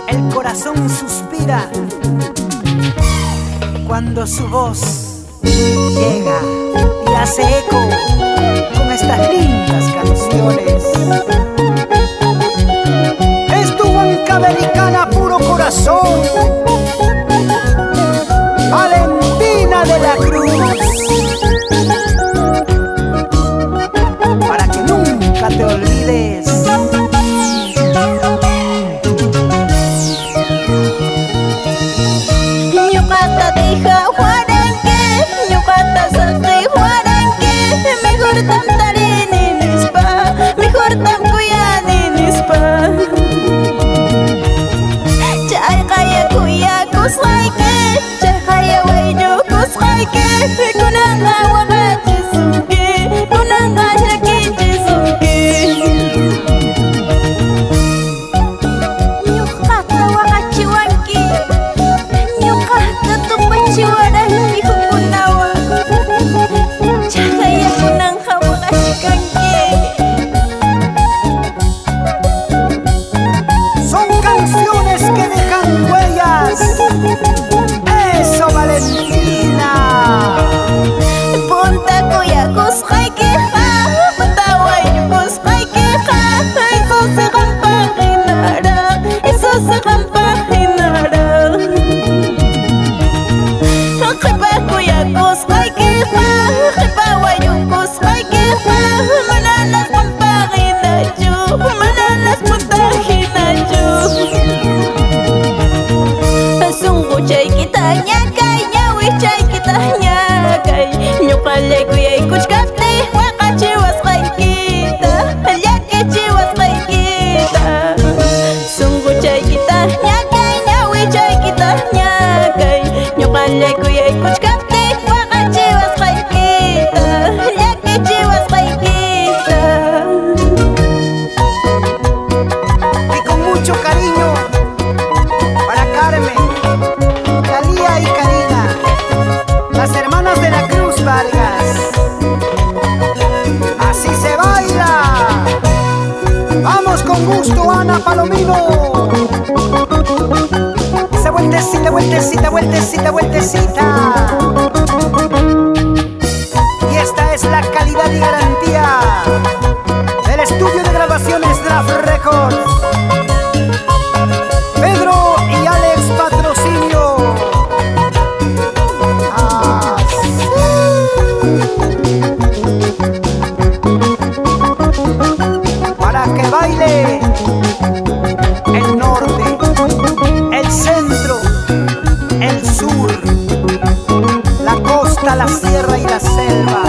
El corazón suspira cuando su voz llega y hace eco con estas lindas canciones. Es tu bancamericana puro corazón, Valentina de la Cruz, para que nunca te olvides. Ñuqata deja huaranque, ñuqata saqi huaranque, mejor tantarini nispa, mejor tankuyani nispa. Chayqaya kuyakusqayki, chayqaya wayllukusqayki, kunanqa waqachisunki, kunanqa llakichisunki. Ñuqata waqachiwanki, ñuqata tumpachiwaranki hukkunawan, chaqaya kunanqa waqachikanki. Son canciones que dejan huellas. Eso, Valentina. Punta kuyakusqaykiqa, punta wayllukusqaykiqa, eso se qampahinara, eso se qampahinara. Qipa kuyakusqaykiqa, qipa wayllukusqaykiqa, manalas qampahinachu, manalas puntahinachu. Sunquchaykita ñakay, ñawichaykita ñakay, ñuqallay kuyaykuchkaptay waqachiwasqaykita, llakichiwasqaykita. Sunquchaykita ñakay, ñawichaykita ñakay, ñuqallay kuyaykuchkaptay waqachiwasqaykita, llakichiwasqaykita. Y con mucho cariño para Carmen, Talía y Karina, las hermanas de la Cruz Vargas. Así se baila. Vamos con gusto, Ana Palomino. Esa vueltecita, vueltecita, vueltecita, vueltecita. Y esta es la calidad y garantía del estudio de grabaciones Draft Records. Pedro y Alex Patrocinio. Para que baile el norte, el centro, el sur, la costa, la sierra y la selva.